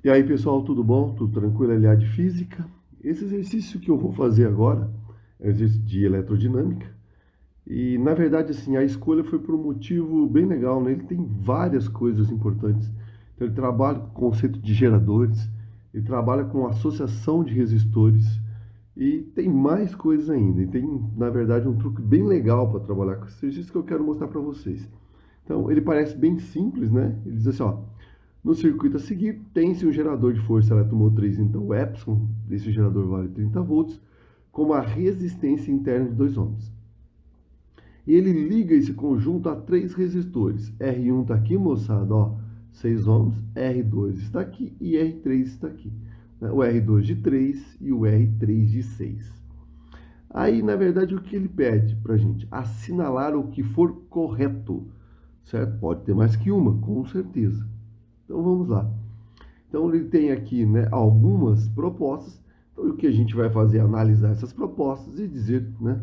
E aí, pessoal, tudo bom? Tudo tranquilo? LA de física. Esse exercício que eu vou fazer agora é um exercício de eletrodinâmica. E, na verdade, assim, a escolha foi por um motivo bem legal, né? Ele tem várias coisas importantes. Então, ele trabalha com o conceito de geradores, ele trabalha com associação de resistores e tem mais coisas ainda. E tem, na verdade, um truque bem legal para trabalhar com esse exercício que eu quero mostrar para vocês. Então, ele parece bem simples, né? Ele diz assim, ó, no circuito a seguir, tem-se um gerador de força eletromotriz, então o Epsilon desse gerador vale 30 volts, com uma resistência interna de 2 ohms. E ele liga esse conjunto a três resistores. R1 está aqui, moçada, ó, 6 ohms, R2 está aqui e R3 está aqui. O R2 de 3 e o R3 de 6. Aí, na verdade, o que ele pede para a gente? Assinalar o que for correto, certo? Pode ter mais que uma, com certeza. Então, vamos lá. Então, ele tem aqui, né, algumas propostas. Então, o que a gente vai fazer é analisar essas propostas e dizer, né,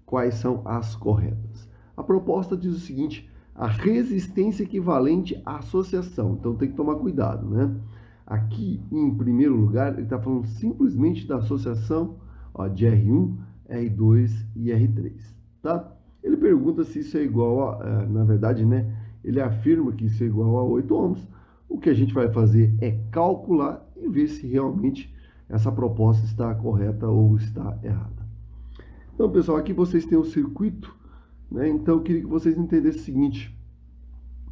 quais são as corretas. A proposta diz o seguinte: a resistência equivalente à associação. Então, tem que tomar cuidado, né? Aqui, em primeiro lugar, ele está falando simplesmente da associação, ó, de R1, R2 e R3, tá? Ele pergunta se isso é igual a, na verdade, né, ele afirma que isso é igual a 8 ohms. O que a gente vai fazer é calcular e ver se realmente essa proposta está correta ou está errada. Então, pessoal, aqui vocês têm o circuito, né? Então, eu queria que vocês entendessem o seguinte: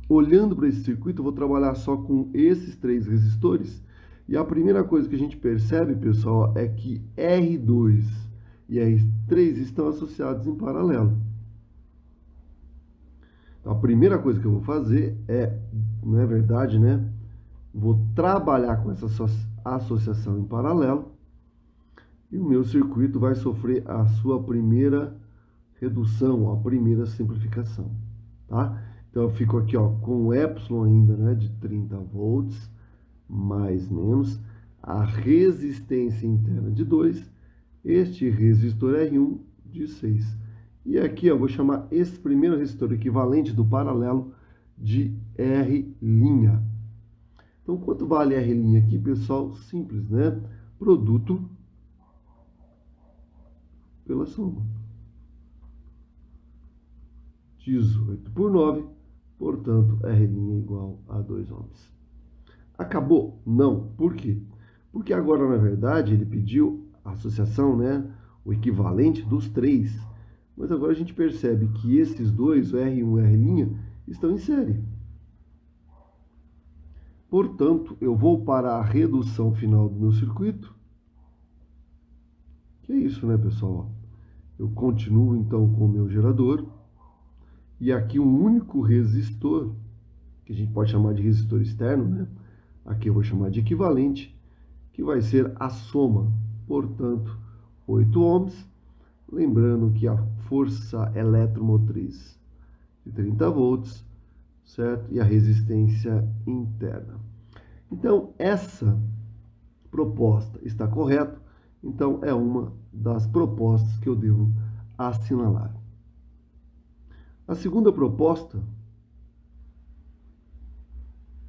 olhando para esse circuito, eu vou trabalhar só com esses três resistores. E a primeira coisa que a gente percebe, pessoal, é que R2 e R3 estão associados em paralelo. Então, a primeira coisa que eu vou fazer é, não é verdade, né? Vou trabalhar com essa associação em paralelo e o meu circuito vai sofrer a sua primeira redução, a primeira simplificação, tá? Então eu fico aqui, ó, com o epsilon ainda, né, de 30 volts, mais menos, a resistência interna de 2, este resistor R1 de 6. E aqui eu vou chamar esse primeiro resistor equivalente do paralelo de R'. Então, quanto vale R' aqui, pessoal? Simples, né? Produto pela soma. 18 por 9, portanto, R' é igual a 2 ohms. Acabou? Não. Por quê? Porque agora, na verdade, ele pediu a associação, né? O equivalente dos três. Mas agora a gente percebe que esses dois, o R1 e R', estão em série. Portanto, eu vou para a redução final do meu circuito. Que é isso, né, pessoal? Eu continuo, então, com o meu gerador. E aqui um único resistor, que a gente pode chamar de resistor externo, né? Aqui eu vou chamar de equivalente, que vai ser a soma. Portanto, 8 ohms. Lembrando que a força eletromotriz de 30 volts, certo? E a resistência interna. Então, essa proposta está correta. Então, é uma das propostas que eu devo assinalar. A segunda proposta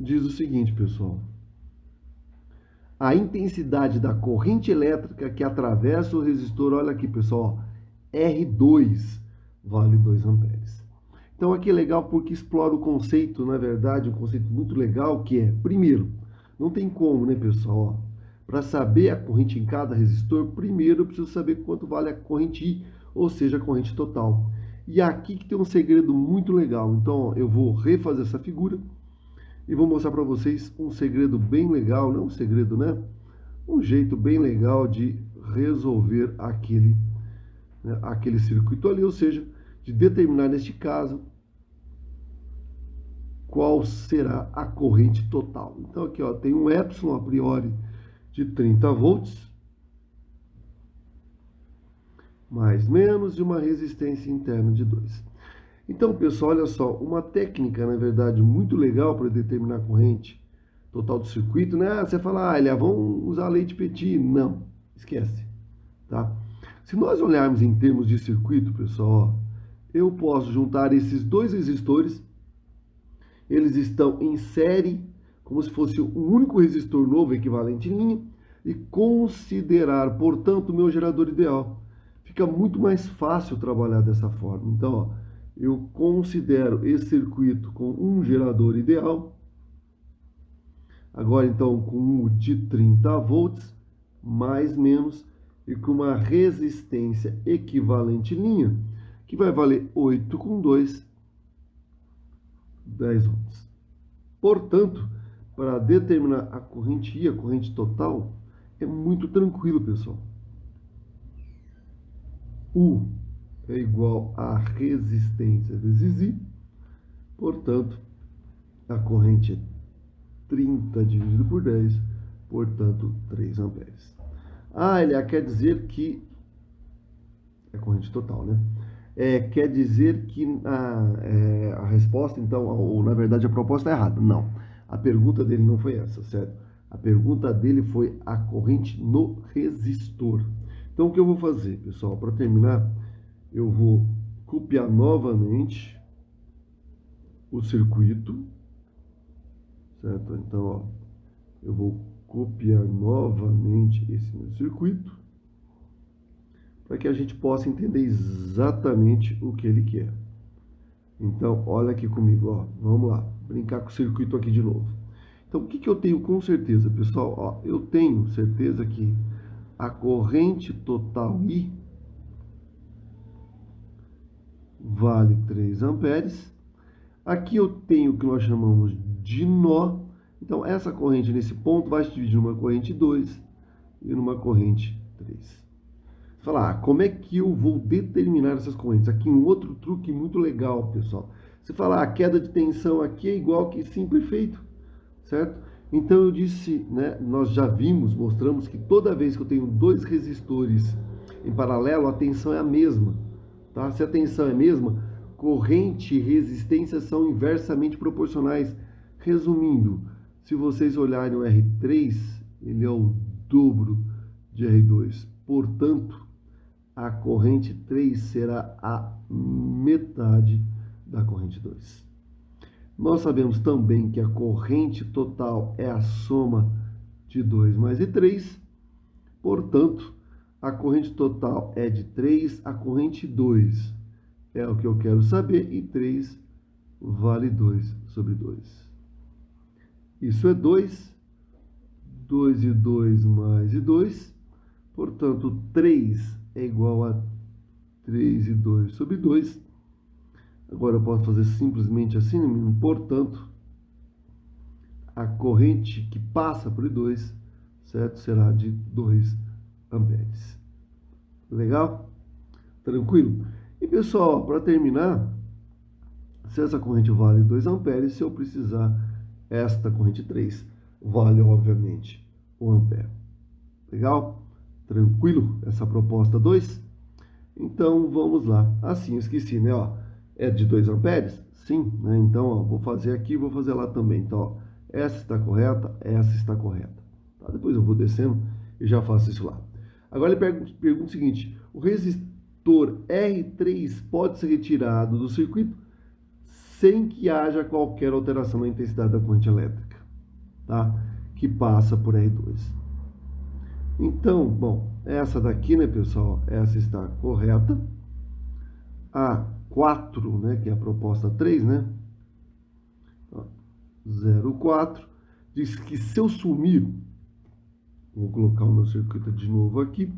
diz o seguinte, pessoal: a intensidade da corrente elétrica que atravessa o resistor, olha aqui, pessoal, R2 vale 2 amperes. Então aqui é legal porque explora o conceito, na verdade, um conceito muito legal, que é, primeiro, não tem como, né, pessoal? Para saber a corrente em cada resistor, primeiro eu preciso saber quanto vale a corrente I, ou seja, a corrente total. E aqui que tem um segredo muito legal. Então, ó, eu vou refazer essa figura e vou mostrar para vocês um segredo bem legal, não um segredo, né? Um jeito bem legal de resolver aquele, né, aquele circuito ali, ou seja, de determinar neste caso qual será a corrente total. Então aqui, ó, tem um epsilon a priori de 30 volts, mais menos, e uma resistência interna de 2. Então, pessoal, olha só, uma técnica, na verdade, muito legal para determinar a corrente total do circuito, né? Você fala, ah, Elia, vamos usar leite Petit. Não, esquece, tá? Se nós olharmos em termos de circuito, pessoal, ó, eu posso juntar esses dois resistores, eles estão em série, como se fosse um único resistor novo equivalente em linha e considerar, portanto, o meu gerador ideal. Fica muito mais fácil trabalhar dessa forma. Então, ó, eu considero esse circuito com um gerador ideal. Agora, então, com um de 30 volts, mais menos, e com uma resistência equivalente em linha, que vai valer 8 com 2, 10 volts. Portanto, para determinar a corrente I, a corrente total, é muito tranquilo, pessoal. U é igual a resistência vezes I, portanto, a corrente é 30 dividido por 10, portanto, 3 amperes. Ah, ele quer dizer que... é corrente total, né? Quer dizer que a resposta, então, ou na verdade a proposta é errada. Não. A pergunta dele não foi essa, certo? A pergunta dele foi a corrente no resistor. Então, o que eu vou fazer, pessoal? Para terminar, eu vou copiar novamente o circuito, certo? Então, ó, eu vou copiar novamente esse meu circuito, para que a gente possa entender exatamente o que ele quer. Então, olha aqui comigo, ó, vamos lá, brincar com o circuito aqui de novo. Então, o que que eu tenho com certeza, pessoal? Ó, eu tenho certeza que a corrente total I vale 3 amperes. Aqui eu tenho o que nós chamamos de nó. Então, essa corrente nesse ponto vai se dividir numa corrente 2 e numa corrente 3. Falar, como é que eu vou determinar essas correntes? Aqui um outro truque muito legal, pessoal. Você falar, a queda de tensão aqui é igual que sim, perfeito, certo? Então eu disse, né, nós já vimos, mostramos que toda vez que eu tenho dois resistores em paralelo, a tensão é a mesma, tá? Se a tensão é a mesma, corrente e resistência são inversamente proporcionais. Resumindo, se vocês olharem o R3, ele é o dobro de R2. Portanto, a corrente 3 será a metade da corrente 2. Nós sabemos também que a corrente total é a soma de 2 mais de 3. Portanto, a corrente total é de 3, a corrente 2 é o que eu quero saber, e 3 vale 2 sobre 2. Isso é 2, 2 e 2 mais e 2, portanto, 3 é igual a 3 e 2 sobre 2. Agora eu posso fazer simplesmente assim, portanto, a corrente que passa por I2, certo? Será de 2 amperes. Legal? Tranquilo? E pessoal, para terminar, se essa corrente vale 2 amperes, se eu precisar, esta corrente 3 vale, obviamente, 1 ampere. Legal? Tranquilo? Essa proposta 2? Então, vamos lá. Assim, eu esqueci, né? Ó, é de 2 amperes? Sim, né? Então, ó, vou fazer aqui, vou fazer lá também. Então, ó, essa está correta, essa está correta. Tá? Depois eu vou descendo e já faço isso lá. Agora ele pergunta o seguinte: o resistor R3 pode ser retirado do circuito sem que haja qualquer alteração na intensidade da corrente elétrica, tá? Que passa por R2. Então, bom, essa daqui, né, pessoal, essa está correta. A 4, né, que é a proposta 3, né? 0,4, diz que se eu sumir, vou colocar o meu circuito de novo aqui,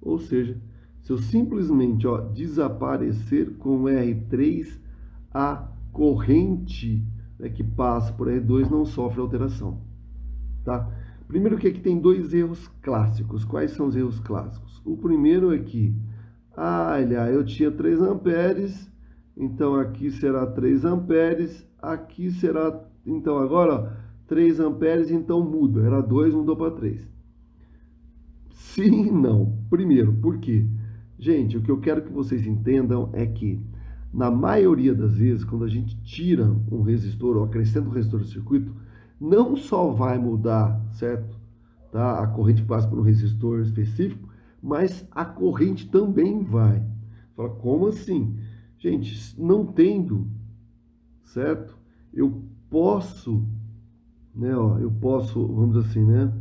ou seja, se eu simplesmente, ó, desaparecer com R3, a corrente, né, que passa por R2 não sofre alteração, tá? Primeiro que aqui tem dois erros clássicos. Quais são os erros clássicos? O primeiro é que, eu tinha 3 amperes, então aqui será 3 amperes, aqui será, então agora, ó, 3 amperes, então muda, era 2, mudou para 3. Sim e não. Primeiro, por quê? Gente, o que eu quero que vocês entendam é que, na maioria das vezes, quando a gente tira um resistor ou acrescenta um resistor no circuito, não só vai mudar, certo? Tá? A corrente que passa por um resistor específico, mas a corrente também vai. Fala, como assim? Gente, não tendo, certo? Eu posso, né, ó, eu posso, vamos dizer assim, né,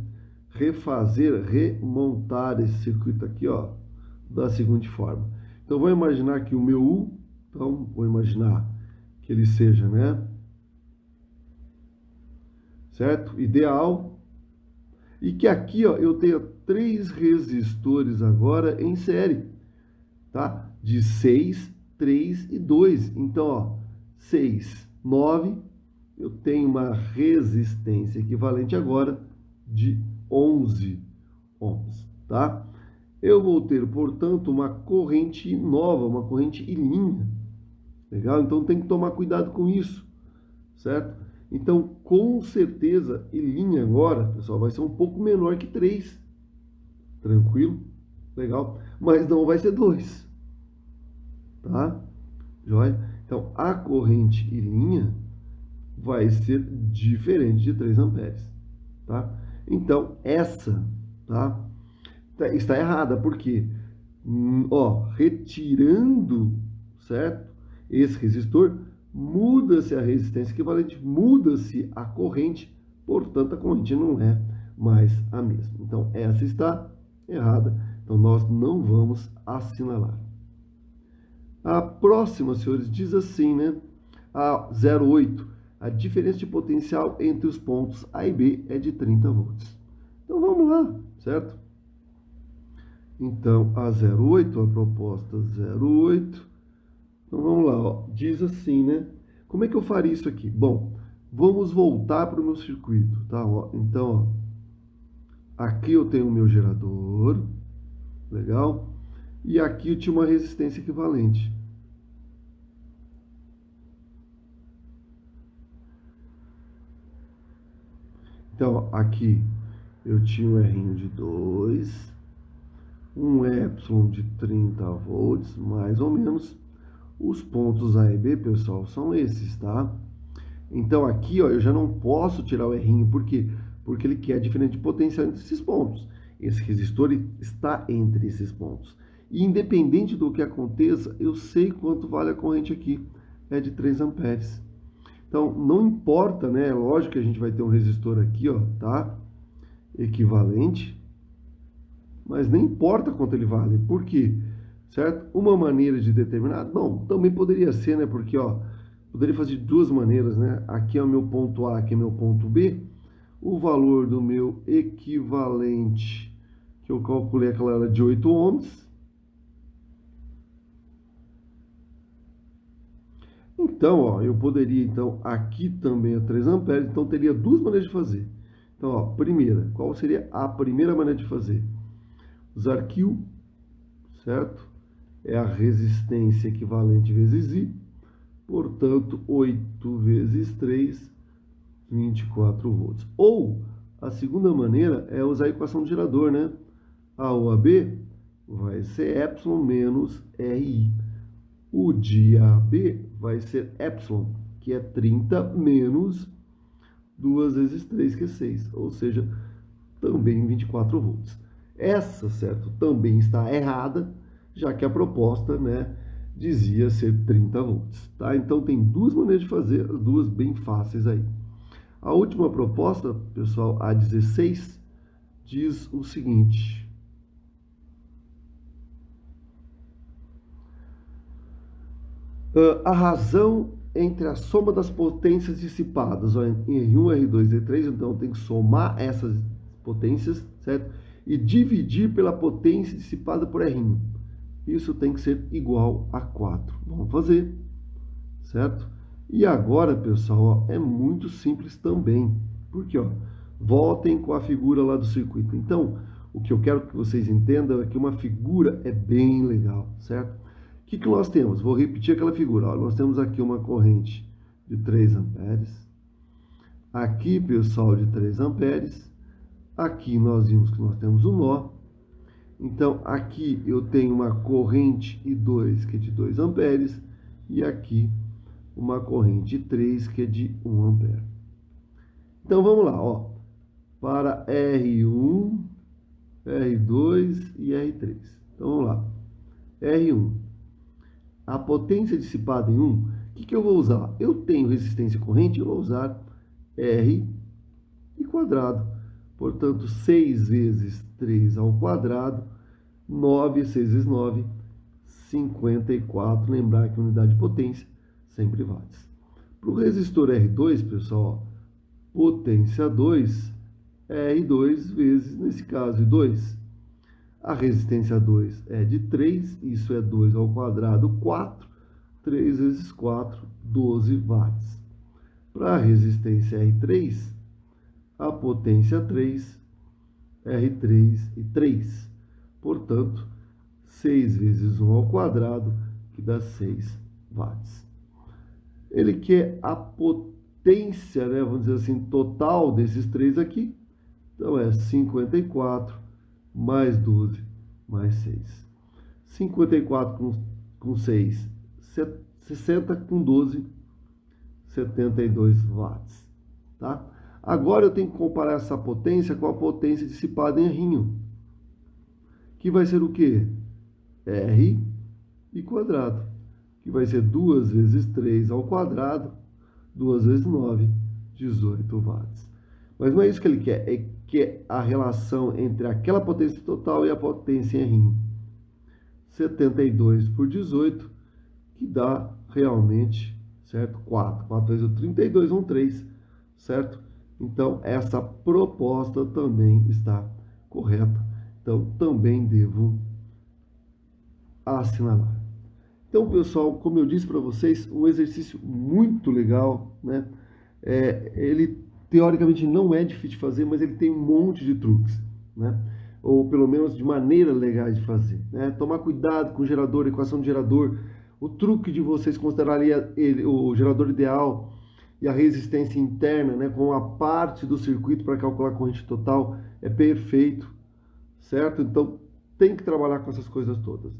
remontar esse circuito aqui, ó, da seguinte forma. Então, vou imaginar que o meu U, então, vou imaginar que ele seja, né, certo? Ideal. E que aqui, ó, eu tenha 3 resistores agora em série, tá? De 6, 3 e 2. Então, ó, 6, 9, eu tenho uma resistência equivalente agora de 11 ohms, tá? Eu vou ter, portanto, uma corrente nova, uma corrente em linha. Legal? Então tem que tomar cuidado com isso, certo? Então, com certeza, em linha agora, pessoal, vai ser um pouco menor que 3. Tranquilo? Legal? Mas não vai ser 2, tá? Joia? Então, a corrente em linha vai ser diferente de 3 amperes, tá? Então, essa, tá? Está errada, porque, ó, retirando, certo? Esse resistor, muda-se a resistência equivalente, muda-se a corrente, portanto, a corrente não é mais a mesma. Então, essa está errada, então nós não vamos assinalar. A próxima, senhores, diz assim, né? A 0,8. A diferença de potencial entre os pontos A e B é de 30 volts. Então, vamos lá, certo? Então, a 0,8, a proposta 0,8. Então, vamos lá, ó. Diz assim, né? Como é que eu faria isso aqui? Bom, vamos voltar para o meu circuito, tá? Ó, então, ó, aqui eu tenho o meu gerador, legal? E aqui eu tinha uma resistência equivalente. Então, aqui eu tinha um R de 2, um epsilon de 30 volts, mais ou menos. Os pontos A e B, pessoal, são esses, tá? Então, aqui, ó, eu já não posso tirar o R, por quê? Porque ele quer diferente de potencial entre esses pontos. Esse resistor está entre esses pontos. E independente do que aconteça, eu sei quanto vale a corrente aqui. É de 3 amperes. Então, não importa, né? Lógico que a gente vai ter um resistor aqui, ó, tá? Equivalente, mas nem importa quanto ele vale. Por quê? Certo? Uma maneira de determinar, bom, também poderia ser, né? Porque, ó, poderia fazer de duas maneiras, né? Aqui é o meu ponto A, aqui é o meu ponto B. O valor do meu equivalente, que eu calculei aquela era de 8 ohms. Então, ó, eu poderia, então, aqui também é 3 amperes, então teria duas maneiras de fazer. Então, ó, primeira, qual seria a primeira maneira de fazer? Usar Q, certo? É a resistência equivalente vezes I, portanto, 8 vezes 3, 24 volts. Ou, a segunda maneira é usar a equação do gerador, né? A OAB vai ser epsilon menos RI. O de AB vai ser epsilon, que é 30 menos 2 vezes 3, que é 6, ou seja, também 24 volts. Essa, certo, também está errada, já que a proposta, né, dizia ser 30 volts, tá? Então tem duas maneiras de fazer, as duas bem fáceis aí. A última proposta, pessoal, a 16, diz o seguinte: a razão entre a soma das potências dissipadas, ó, em R1, R2 e R3, então tem que somar essas potências, certo? E dividir pela potência dissipada por R1. Isso tem que ser igual a 4. Vamos fazer, certo? E agora, pessoal, ó, é muito simples também. Porque, ó, voltem com a figura lá do circuito. Então, o que eu quero que vocês entendam é que uma figura é bem legal, certo? O que nós temos? Vou repetir aquela figura. Ó, nós temos aqui uma corrente de 3 amperes. Aqui, pessoal, de 3 amperes. Aqui nós vimos que nós temos um nó. Então, aqui eu tenho uma corrente I2, que é de 2 amperes. E aqui uma corrente 3, que é de 1 ampere. Então, vamos lá, ó. Para R1, R2 e R3. Então, vamos lá. R1. A potência dissipada em 1, o que eu vou usar? Eu tenho resistência corrente, eu vou usar R e quadrado. Portanto, 6 vezes 3 ao quadrado, 9, 6 vezes 9, 54. Lembrar que a unidade de potência sempre watts. Para o resistor R2, pessoal, potência 2, R2 vezes, nesse caso, 2. A resistência 2 é de 3, isso é 2 ao quadrado, 4. 3 vezes 4, 12 watts. Para a resistência R3, a potência 3, R3 e 3. Portanto, 6 vezes 1 ao quadrado, que dá 6 watts. Ele quer a potência, né, vamos dizer assim, total desses três aqui. Então, é 54 mais 12 mais 6. 54 com 6, 60 com 12, 72 watts. Tá? Agora eu tenho que comparar essa potência com a potência dissipada em rinho, que vai ser o quê? R e quadrado, que vai ser 2 vezes 3 ao quadrado, 2 vezes 9, 18 watts. Mas não é isso que ele quer, é que é a relação entre aquela potência total e a potência em rinho. 72 por 18, que dá realmente, certo? 4. 4 vezes o 32, 3, certo? Então, essa proposta também está correta. Então, também devo assinalar. Então, pessoal, como eu disse para vocês, um exercício muito legal, né? Ele, teoricamente, não é difícil de fazer, mas ele tem um monte de truques, né? Ou, pelo menos, de maneira legal de fazer, né? Tomar cuidado com o gerador, equação de gerador. O truque de vocês considerarem o gerador ideal e a resistência interna, né, com a parte do circuito para calcular a corrente total, é perfeito, certo? Então, tem que trabalhar com essas coisas todas.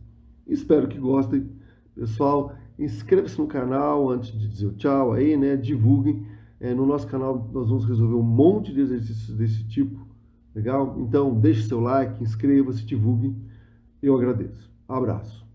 Espero que gostem. Pessoal, inscreva-se no canal antes de dizer o tchau aí, né? Divulguem. No nosso canal nós vamos resolver um monte de exercícios desse tipo, legal? Então, deixe seu like, inscreva-se, divulgue. Eu agradeço. Abraço.